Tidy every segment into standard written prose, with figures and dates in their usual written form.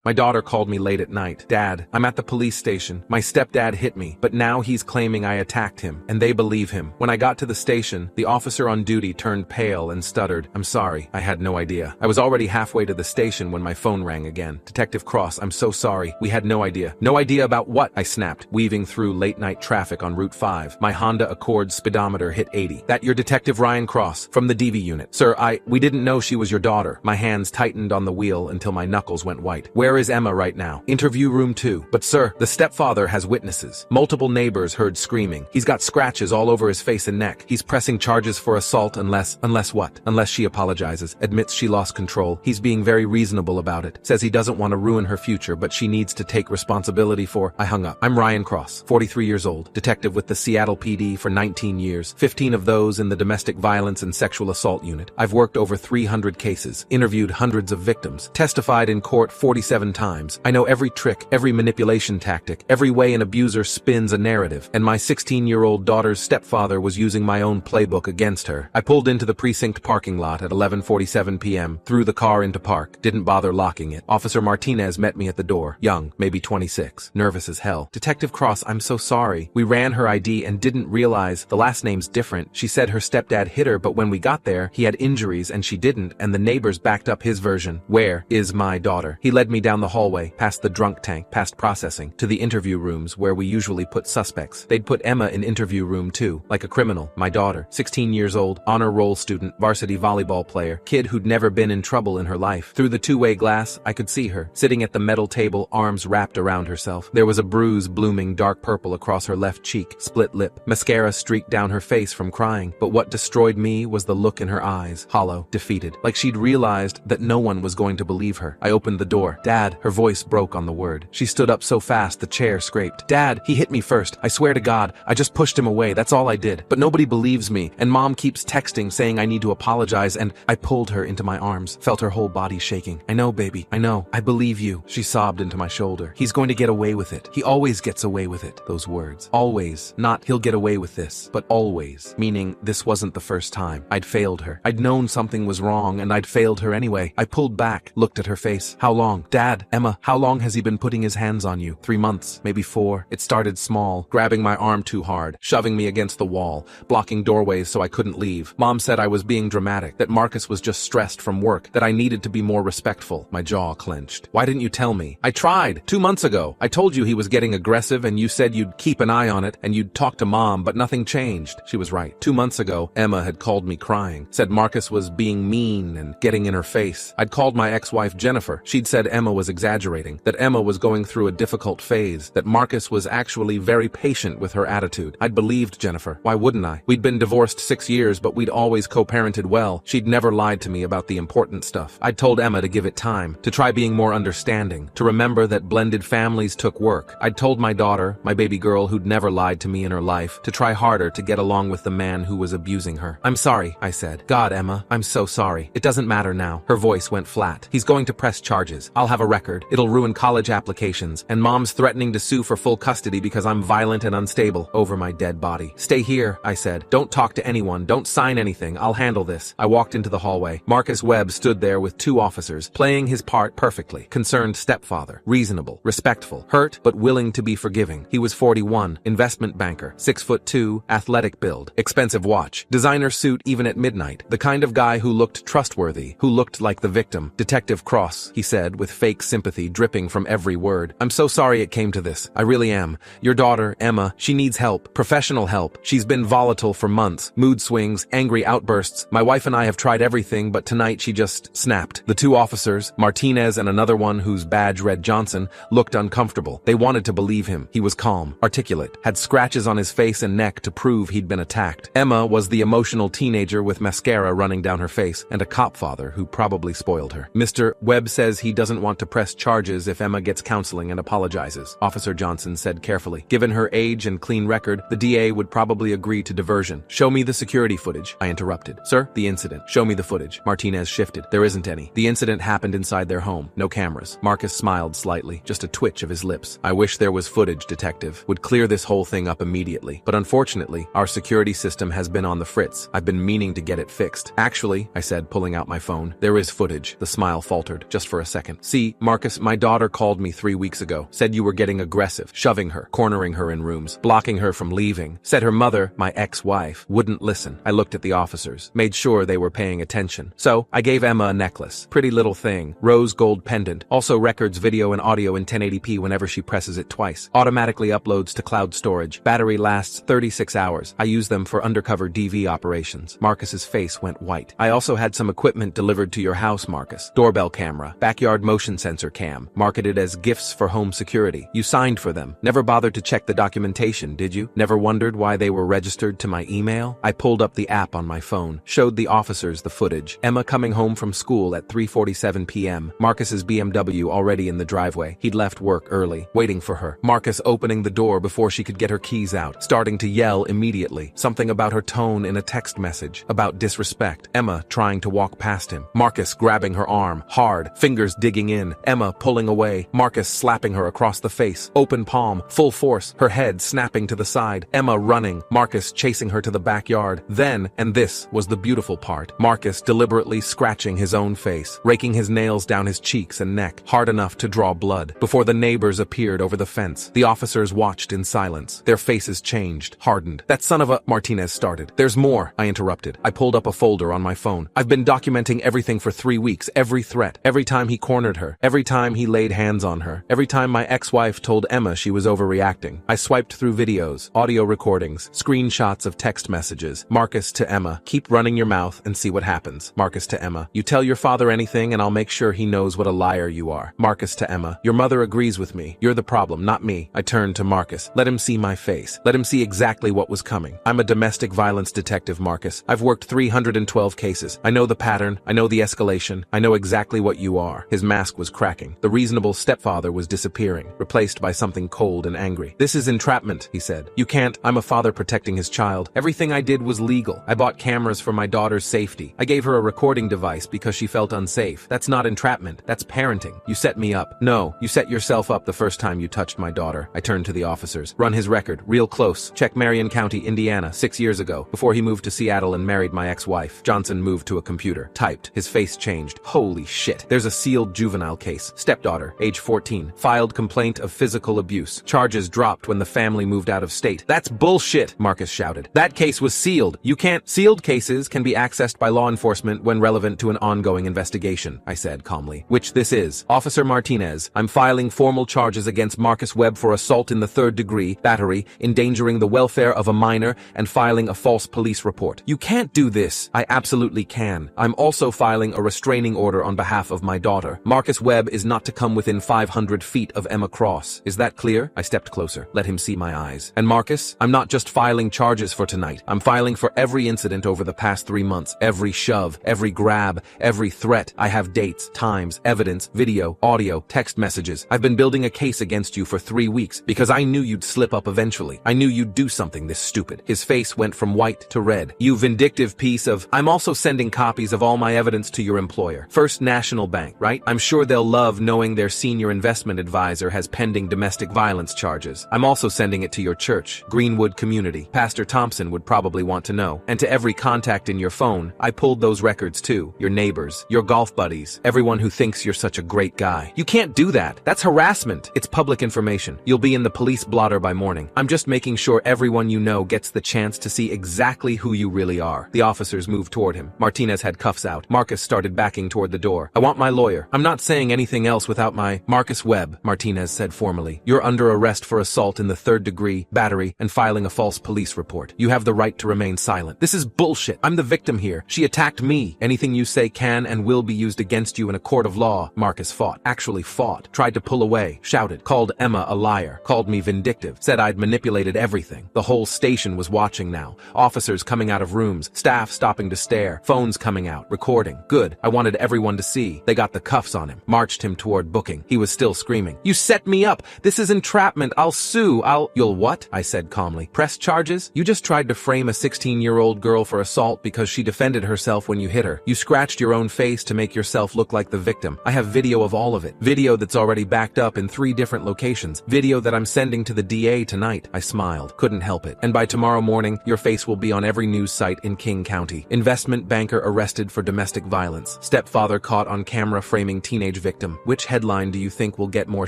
My daughter called me late at night. Dad, I'm at the police station. My stepdad hit me, but now he's claiming I attacked him, and they believe him. When I got to the station, the officer on duty turned pale and stuttered. I'm sorry, I had no idea. I was already halfway to the station when my phone rang again. Detective Cross, I'm so sorry. We had no idea. No idea about what? I snapped, weaving through late-night traffic on Route 5. My Honda Accord speedometer hit 80. That you're Detective Ryan Cross, from the DV unit. Sir, we didn't know she was your daughter. My hands tightened on the wheel until my knuckles went white. Where is Emma right now? Interview room 2. But sir, the stepfather has witnesses. Multiple neighbors heard screaming. He's got scratches all over his face and neck. He's pressing charges for assault unless what? Unless she apologizes, admits she lost control. He's being very reasonable about it. Says he doesn't want to ruin her future, but she needs to take responsibility for. I hung up. I'm Ryan Cross, 43 years old, detective with the Seattle PD for 19 years, 15 of those in the domestic violence and sexual assault unit. I've worked over 300 cases, interviewed hundreds of victims, testified in court 47 times. I know every trick, every manipulation tactic, every way an abuser spins a narrative, and my 16-year-old daughter's stepfather was using my own playbook against her. I pulled into the precinct parking lot at 11:47 p.m., threw the car into park, didn't bother locking it. Officer Martinez met me at the door, young, maybe 26, nervous as hell. Detective Cross, I'm so sorry. We ran her ID and didn't realize the last name's different. She said her stepdad hit her, but when we got there, he had injuries and she didn't, and the neighbors backed up his version. Where is my daughter? He led me down the hallway, past the drunk tank, past processing, to the interview rooms where we usually put suspects. They'd put Emma in interview room 2, like a criminal. My daughter, 16 years old, honor roll student, varsity volleyball player, kid who'd never been in trouble in her life. Through the two-way glass, I could see her, sitting at the metal table, arms wrapped around herself. There was a bruise blooming dark purple across her left cheek, split lip. Mascara streaked down her face from crying, but what destroyed me was the look in her eyes, hollow, defeated, like she'd realized that no one was going to believe her. I opened the door. Dad, her voice broke on the word. She stood up so fast the chair scraped. Dad, he hit me first. I swear to God, I just pushed him away, that's all I did. But nobody believes me, and Mom keeps texting saying I need to apologize, and I pulled her into my arms, felt her whole body shaking. I know, baby, I know. I believe you. She sobbed into my shoulder. He's going to get away with it. He always gets away with it. Those words. Always. Not he'll get away with this, but always. Meaning this wasn't the first time. I'd failed her. I'd known something was wrong, and I'd failed her anyway. I pulled back, looked at her face. How long? Dad, Emma, how long has he been putting his hands on you? 3 months, maybe 4. It started small, grabbing my arm too hard, shoving me against the wall, blocking doorways so I couldn't leave. Mom said I was being dramatic, that Marcus was just stressed from work, that I needed to be more respectful. My jaw clenched. Why didn't you tell me? I tried. 2 months ago. I told you he was getting aggressive and you said you'd keep an eye on it and you'd talk to Mom, but nothing changed. She was right. 2 months ago, Emma had called me crying, said Marcus was being mean and getting in her face. I'd called my ex-wife Jennifer. She'd said Emma was exaggerating, that Emma was going through a difficult phase, that Marcus was actually very patient with her attitude. I'd believed Jennifer. Why wouldn't I? We'd been divorced 6 years, but we'd always co-parented well. She'd never lied to me about the important stuff. I'd told Emma to give it time, to try being more understanding, to remember that blended families took work. I'd told my daughter, my baby girl who'd never lied to me in her life, to try harder to get along with the man who was abusing her. I'm sorry, I said. God, Emma, I'm so sorry. It doesn't matter now. Her voice went flat. He's going to press charges. I'll have a record. It'll ruin college applications, and Mom's threatening to sue for full custody because I'm violent and unstable over my dead body. Stay here, I said. Don't talk to anyone. Don't sign anything. I'll handle this. I walked into the hallway. Marcus Webb stood there with 2 officers, playing his part perfectly. Concerned stepfather. Reasonable. Respectful. Hurt, but willing to be forgiving. He was 41. Investment banker. 6'2", athletic build. Expensive watch. Designer suit even at midnight. The kind of guy who looked trustworthy. Who looked like the victim. Detective Cross, he said, with fake sympathy dripping from every word. I'm so sorry it came to this. I really am. Your daughter, Emma, she needs help. Professional help. She's been volatile for months. Mood swings, angry outbursts. My wife and I have tried everything, but tonight she just snapped. The 2 officers, Martinez and another one whose badge read Johnson, looked uncomfortable. They wanted to believe him. He was calm, articulate, had scratches on his face and neck to prove he'd been attacked. Emma was the emotional teenager with mascara running down her face and a cop father who probably spoiled her. Mr. Webb says he doesn't want to press charges if Emma gets counseling and apologizes, Officer Johnson said carefully. Given her age and clean record, the DA would probably agree to diversion. Show me the security footage, I interrupted. Sir, the incident. Show me the footage. Martinez shifted. There isn't any. The incident happened inside their home. No cameras. Marcus smiled slightly, just a twitch of his lips. I wish there was footage, detective. Would clear this whole thing up immediately. But unfortunately, our security system has been on the fritz. I've been meaning to get it fixed. Actually, I said, pulling out my phone, there is footage. The smile faltered, just for a second. See, Marcus, my daughter called me 3 weeks ago, said you were getting aggressive, shoving her, cornering her in rooms, blocking her from leaving, said her mother, my ex-wife, wouldn't listen. I looked at the officers, made sure they were paying attention. So, I gave Emma a necklace, pretty little thing, rose gold pendant, also records video and audio in 1080p whenever she presses it twice, automatically uploads to cloud storage, battery lasts 36 hours, I use them for undercover DV operations. Marcus's face went white. I also had some equipment delivered to your house, Marcus. Doorbell camera, backyard motion sensor cam, marketed as gifts for home security. You signed for them. Never bothered to check the documentation, did you? Never wondered why they were registered to my email? I pulled up the app on my phone, showed the officers the footage. Emma coming home from school at 3:47 p.m. Marcus's BMW already in the driveway. He'd left work early, waiting for her. Marcus opening the door before she could get her keys out, starting to yell immediately. Something about her tone in a text message, about disrespect. Emma trying to walk past him. Marcus grabbing her arm, hard, fingers digging in. Emma pulling away. Marcus slapping her across the face, open palm, full force, her head snapping to the side. Emma running, Marcus chasing her to the backyard. Then, and this was the beautiful part, Marcus deliberately scratching his own face, raking his nails down his cheeks and neck, hard enough to draw blood. Before the neighbors appeared over the fence, the officers watched in silence. Their faces changed, hardened. That son of a... Martinez started. There's more, I interrupted. I pulled up a folder on my phone. I've been documenting everything for 3 weeks, every threat, every time he cornered her, every time he laid hands on her, every time my ex-wife told Emma she was overreacting. I swiped through videos, audio recordings, screenshots of text messages. Marcus to Emma, keep running your mouth and see what happens. Marcus to Emma, you tell your father anything and I'll make sure he knows what a liar you are. Marcus to Emma, your mother agrees with me. You're the problem, not me. I turned to Marcus. Let him see my face. Let him see exactly what was coming. I'm a domestic violence detective, Marcus. I've worked 312 cases. I know the pattern. I know the escalation. I know exactly what you are. His mask was cracking. The reasonable stepfather was disappearing, replaced by something cold and angry. This is entrapment, he said. You can't. I'm a father protecting his child. Everything I did was legal. I bought cameras for my daughter's safety. I gave her a recording device because she felt unsafe. That's not entrapment. That's parenting. You set me up. No, you set yourself up the first time you touched my daughter. I turned to the officers. Run his record, real close. Check Marion County, Indiana, 6 years ago, before he moved to Seattle and married my ex-wife. Johnson moved to a computer. Typed. His face changed. Holy shit. There's a sealed juvenile case. Stepdaughter, age 14. Filed complaint of physical abuse. Charges dropped when the family moved out of state. That's bullshit, Marcus shouted. That case was sealed. You can't. Sealed cases can be accessed by law enforcement when relevant to an ongoing investigation, I said calmly. Which this is. Officer Martinez, I'm filing formal charges against Marcus Webb for assault in the 3rd degree, battery, endangering the welfare of a minor, and filing a false police report. You can't do this. I absolutely can. I'm also filing a restraining order on behalf of my daughter. Marcus Webb is not to come within 500 feet of Emma Cross. Is that clear? I stepped closer. Let him see my eyes. And Marcus, I'm not just filing charges for tonight. I'm filing for every incident over the past 3 months. Every shove, every grab, every threat. I have dates, times, evidence, video, audio, text messages. I've been building a case against you for 3 weeks because I knew you'd slip up eventually. I knew you'd do something this stupid. His face went from white to red. You vindictive piece of... I'm also sending copies of all my evidence to your employer. First National Bank, right? I'm sure they'll love knowing their senior investment advisor has pending domestic violence charges. I'm also sending it to your church, Greenwood Community. Pastor Thompson would probably want to know. And to every contact in your phone, I pulled those records too. Your neighbors, your golf buddies, everyone who thinks you're such a great guy. You can't do that. That's harassment. It's public information. You'll be in the police blotter by morning. I'm just making sure everyone you know gets the chance to see exactly who you really are. The officers moved toward him. Martinez had cuffs out. Marcus started backing toward the door. I want my lawyer. I'm not saying anything else without my... Marcus Webb, Martinez said formally. You're under arrest for assault in the 3rd degree, battery, and filing a false police report. You have the right to remain silent. This is bullshit. I'm the victim here. She attacked me. Anything you say can and will be used against you in a court of law. Marcus fought. Actually fought. Tried to pull away. Shouted. Called Emma a liar. Called me vindictive. Said I'd manipulated everything. The whole station was watching now. Officers coming out of rooms. Staff stopping to stare. Phones coming out. Recording. Good. I wanted everyone to see. They got the cuffs on him. Marched him toward booking. He was still screaming. You set me up. This is entrapment. I'll sue. You'll what? I said calmly. Press charges? You just tried to frame a 16-year-old girl for assault because she defended herself when you hit her. You scratched your own face to make yourself look like the victim. I have video of all of it. Video that's already backed up in 3 different locations. Video that I'm sending to the DA tonight. I smiled. Couldn't help it. And by tomorrow morning, your face will be on every news site in King County. Investment banker arrested for domestic violence. Stepfather caught on camera framing teenager victim. Which headline do you think will get more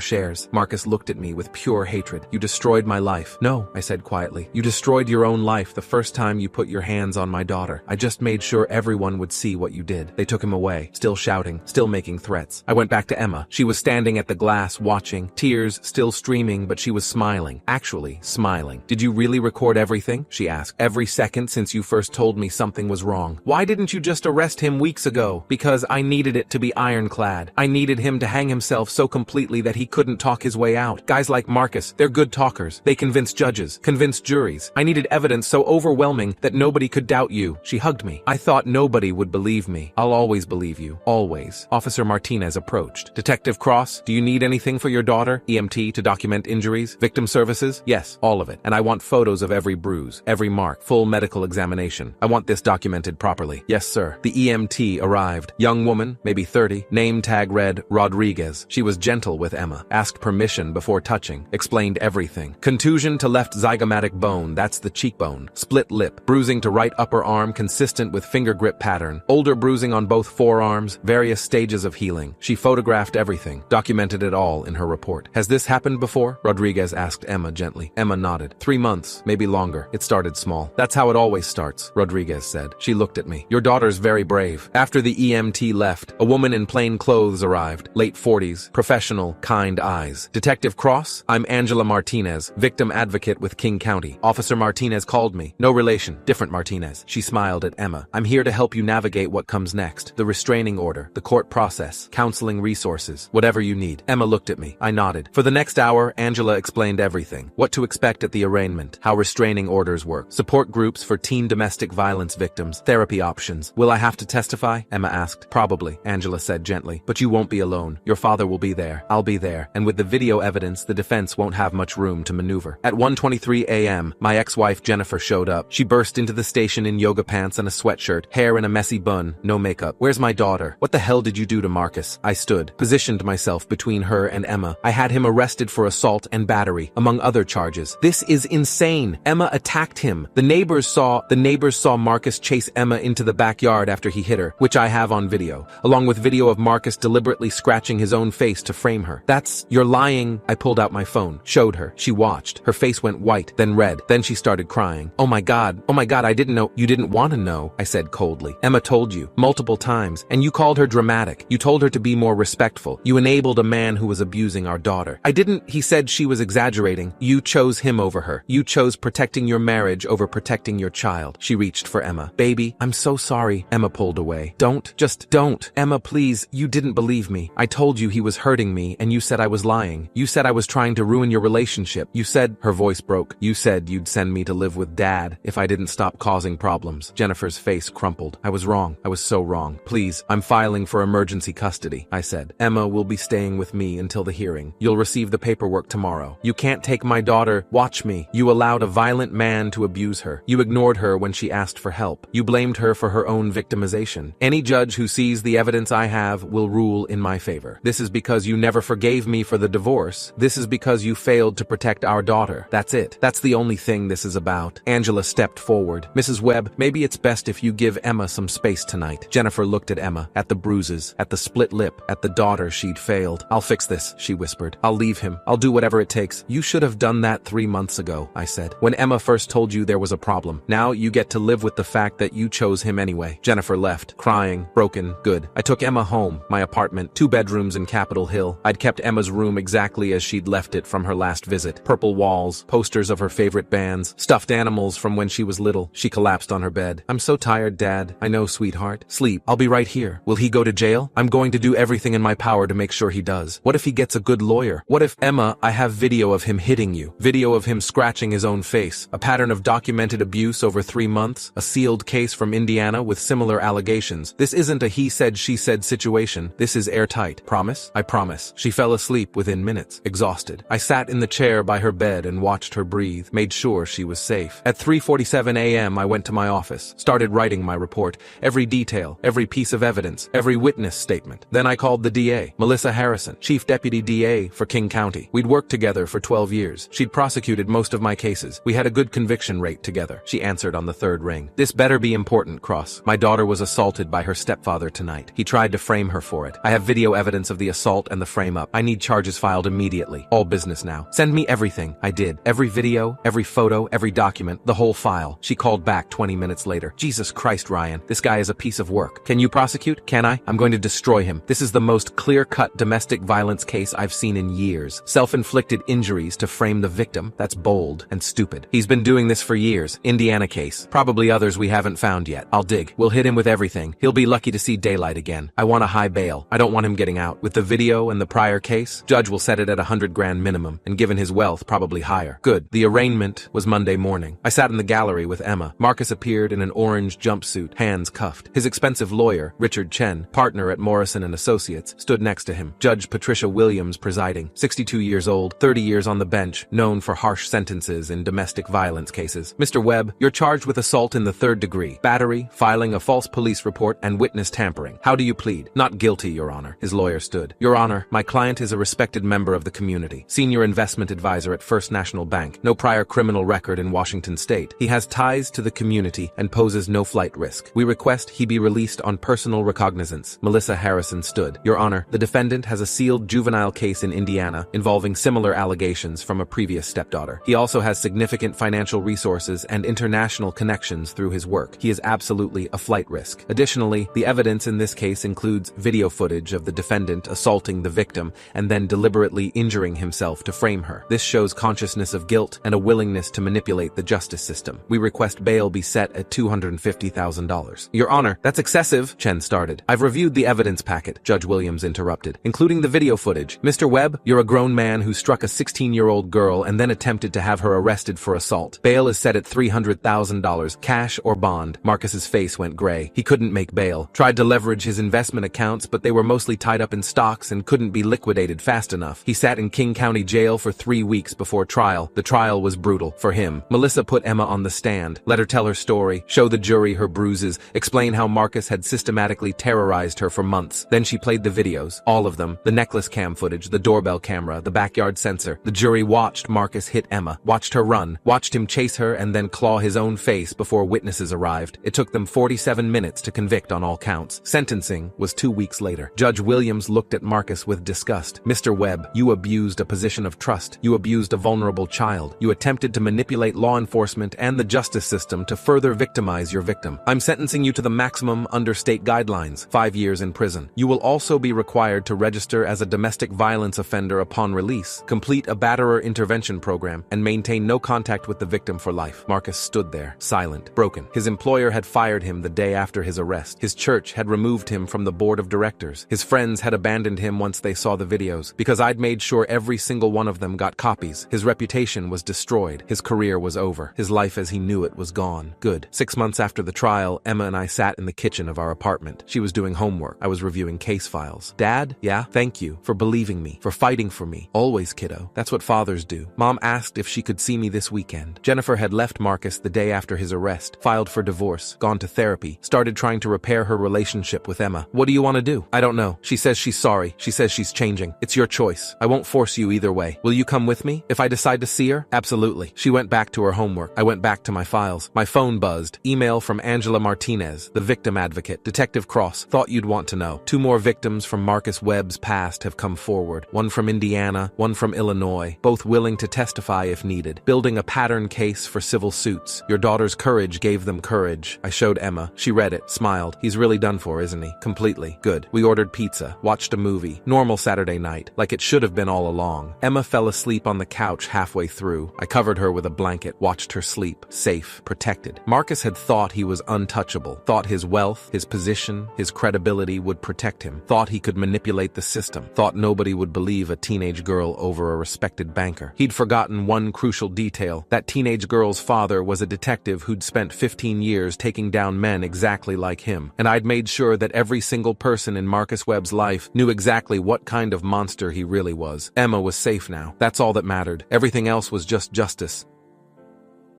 shares? Marcus looked at me with pure hatred. You destroyed my life. No, I said quietly. You destroyed your own life the first time you put your hands on my daughter. I just made sure everyone would see what you did. They took him away, still shouting, still making threats. I went back to Emma. She was standing at the glass watching, tears still streaming, but she was smiling. Actually, smiling. Did you really record everything? She asked. Every second since you first told me something was wrong. Why didn't you just arrest him weeks ago? Because I needed it to be ironclad. I needed him to hang himself so completely that he couldn't talk his way out. Guys like Marcus, they're good talkers. They convince judges, convince juries. I needed evidence so overwhelming that nobody could doubt you. She hugged me. I thought nobody would believe me. I'll always believe you. Always. Officer Martinez approached. Detective Cross, do you need anything for your daughter? EMT to document injuries? Victim services? Yes, all of it. And I want photos of every bruise, every mark, full medical examination. I want this documented properly. Yes, sir. The EMT arrived. Young woman, maybe 30. Name tag read Rodriguez. She was gentle with Emma. Asked permission before touching. Explained everything. Contusion to left zygomatic bone, that's the cheekbone. Split lip. Bruising to right upper arm consistent with finger grip pattern. Older bruising on both forearms. Various stages of healing. She photographed everything. Documented it all in her report. Has this happened before? Rodriguez asked Emma gently. Emma nodded. 3 months, maybe longer. It started small. That's how it always starts, Rodriguez said. She looked at me. Your daughter's very brave. After the EMT left, a woman in plain clothes arrived. Late 40s. Professional, kind eyes. Detective Cross? I'm Angela Martinez, victim advocate with King County. Officer Martinez called me. No relation. Different Martinez. She smiled at Emma. I'm here to help you navigate what comes next. The restraining order, the court process, counseling resources, whatever you need. Emma looked at me. I nodded. For the next hour, Angela explained everything. What to expect at the arraignment, how restraining orders work, support groups for teen domestic violence victims, therapy options. Will I have to testify? Emma asked. Probably, Angela said gently. But you won't be alone. Your father will be there. I'll be there. And with the video evidence, the defense won't have much room to maneuver. At 1:23 a.m., my ex-wife Jennifer showed up. She burst into the station in yoga pants and a sweatshirt, hair in a messy bun, no makeup. Where's my daughter? What the hell did you do to Marcus? I stood, positioned myself between her and Emma. I had him arrested for assault and battery, among other charges. This is insane. Emma attacked him. The neighbors saw Marcus chase Emma into the backyard after he hit her, which I have on video, along with video of Marcus deliberately scratching his own face to frame her. You're lying. I pulled out my phone, showed her. She watched. Her face went white, then red. Then she started crying. Oh my God, I didn't know. You didn't want to know, I said coldly. Emma told you, multiple times, and you called her dramatic. You told her to be more respectful. You enabled a man who was abusing our daughter. I didn't. He said she was exaggerating. You chose him over her. You chose protecting your marriage over protecting your child. She reached for Emma. Baby, I'm so sorry. Emma pulled away. Just don't. Emma, please, you didn't believe me. I told you he was hurting me, and you said I was lying. You said I was trying to ruin your relationship. You said, her voice broke. You said you'd send me to live with Dad if I didn't stop causing problems. Jennifer's face crumpled. I was wrong. I was so wrong. Please, I'm filing for emergency custody, I said. Emma will be staying with me until the hearing. You'll receive the paperwork tomorrow. You can't take my daughter. Watch me. You allowed a violent man to abuse her. You ignored her when she asked for help. You blamed her for her own victimization. Any judge who sees the evidence I have will rule in my favor. This is because you never forgave me for the divorce. This is because you failed to protect our daughter. That's it. That's the only thing this is about. Angela stepped forward. Mrs. Webb, maybe it's best if you give Emma some space tonight. Jennifer looked at Emma, at the bruises, at the split lip, at the daughter she'd failed. I'll fix this, she whispered. I'll leave him. I'll do whatever it takes. You should have done that 3 months ago, I said, when Emma first told you there was a problem. Now you get to live with the fact that you chose him anyway. Jennifer left, crying, broken, good. I took Emma home, my apartment, 2 bedrooms in Capitol Hill. I'd kept Emma's room exactly as she'd left it from her last visit. Purple walls, posters of her favorite bands, stuffed animals from when she was little. She collapsed on her bed. I'm so tired, Dad. I know, sweetheart. Sleep. I'll be right here. Will he go to jail? I'm going to do everything in my power to make sure he does. What if he gets a good lawyer? What if, Emma, I have video of him hitting you. Video of him scratching his own face. A pattern of documented abuse over 3 months. A sealed case from Indiana with similar allegations. This isn't a he said she said situation. This is airtight. Promise? I promise. She fell asleep within minutes, exhausted. I sat in the chair by her bed and watched her breathe, made sure she was safe. At 3:47 a.m. I went to my office, started writing my report, every detail, every piece of evidence, every witness statement. Then I called the DA, Melissa Harrison, Chief Deputy DA for King County. We'd worked together for 12 years. She'd prosecuted most of my cases. We had a good conviction rate together. She answered on the 3rd ring. This better be important, Cross. My daughter was assaulted by her stepfather tonight. He tried to frame her for it. I have have video evidence of the assault and the frame-up. I need charges filed immediately. All business now. Send me everything. I did. Every video, every photo, every document, the whole file. She called back 20 minutes later. Jesus Christ, Ryan. This guy is a piece of work. Can you prosecute? Can I? I'm going to destroy him. This is the most clear-cut domestic violence case I've seen in years. Self-inflicted injuries to frame the victim. That's bold and stupid. He's been doing this for years. Indiana case. Probably others we haven't found yet. I'll dig. We'll hit him with everything. He'll be lucky to see daylight again. I want a high bail. I don't want him getting out. With the video and the prior case, judge will set it at $100,000 minimum, and given his wealth, probably higher. Good. The arraignment was Monday morning. I sat in the gallery with Emma. Marcus appeared in an orange jumpsuit, hands cuffed. His expensive lawyer, Richard Chen, partner at Morrison & Associates, stood next to him. Judge Patricia Williams presiding, 62 years old, 30 years on the bench, known for harsh sentences in domestic violence cases. Mr. Webb, you're charged with assault in the 3rd degree, battery, filing a false police report, and witness tampering. How do you plead? Not guilty, Your Honor. His lawyer stood. Your Honor, my client is a respected member of the community, senior investment advisor at First National Bank, no prior criminal record in Washington state. He has ties to the community and poses no flight risk. We request he be released on personal recognizance. Melissa Harrison stood. Your Honor, the defendant has a sealed juvenile case in Indiana involving similar allegations from a previous stepdaughter. He also has significant financial resources and international connections through his work. He is absolutely a flight risk. Additionally, the evidence in this case includes video footage of the defendant assaulting the victim and then deliberately injuring himself to frame her. This shows consciousness of guilt and a willingness to manipulate the justice system. We request bail be set at $250,000. Your Honor, that's excessive, Chen started. I've reviewed the evidence packet, Judge Williams interrupted, including the video footage. Mr. Webb, you're a grown man who struck a 16-year-old girl and then attempted to have her arrested for assault. Bail is set at $300,000, cash or bond. Marcus's face went gray. He couldn't make bail. Tried to leverage his investment accounts, but they were mostly tied up in stocks and couldn't be liquidated fast enough. He sat in King County Jail for 3 weeks before trial. The trial was brutal for him. Melissa put Emma on the stand, let her tell her story, show the jury her bruises, explain how Marcus had systematically terrorized her for months. Then she played the videos, all of them, the necklace cam footage, the doorbell camera, the backyard sensor. The jury watched Marcus hit Emma, watched her run, watched him chase her and then claw his own face before witnesses arrived. It took them 47 minutes to convict on all counts. Sentencing was 2 weeks later. Judge Williams looked at Marcus with disgust. Mr. Webb, you abused a position of trust. You abused a vulnerable child. You attempted to manipulate law enforcement and the justice system to further victimize your victim. I'm sentencing you to the maximum under state guidelines, 5 years in prison. You will also be required to register as a domestic violence offender upon release, complete a batterer intervention program, and maintain no contact with the victim for life. Marcus stood there, silent, broken. His employer had fired him the day after his arrest. His church had removed him from the board of directors. His friends had abandoned him once they saw the videos, because I'd made sure every single one of them got copies. His reputation was destroyed. His career was over. His life as he knew it was gone. Good. 6 months after the trial, Emma and I sat in the kitchen of our apartment. She was doing homework. I was reviewing case files. Dad? Yeah? Thank you for believing me, for fighting for me. Always, kiddo. That's what fathers do. Mom asked if she could see me this weekend. Jennifer had left Marcus the day after his arrest, filed for divorce, gone to therapy, started trying to repair her relationship with Emma. What do you want to do? I don't know. She says she's sorry. She says she's changing. It's your choice. I won't force you either way. Will you come with me if I decide to see her? Absolutely. She went back to her homework. I went back to my files. My phone buzzed. Email from Angela Martinez, the victim advocate. Detective Cross, thought you'd want to know. 2 more victims from Marcus Webb's past have come forward. One from Indiana, one from Illinois, both willing to testify if needed. Building a pattern case for civil suits. Your daughter's courage gave them courage. I showed Emma. She read it, smiled. He's really done for, isn't he? Completely. Good. We ordered pizza, watched a movie. Normal Saturday night, like it should have been all along. Emma fell asleep on the couch halfway through. I covered her with a blanket, watched her sleep. Safe, protected. Marcus had thought he was untouchable. Thought his wealth, his position, his credibility would protect him. Thought he could manipulate the system. Thought nobody would believe a teenage girl over a respected banker. He'd forgotten one crucial detail. That teenage girl's father was a detective who'd spent 15 years taking down men exactly like him. And I'd made sure that every single person in Marcus Webb's life knew exactly what kind of monster he really was. Emma was safe now. That's all that mattered. Everything else was just justice.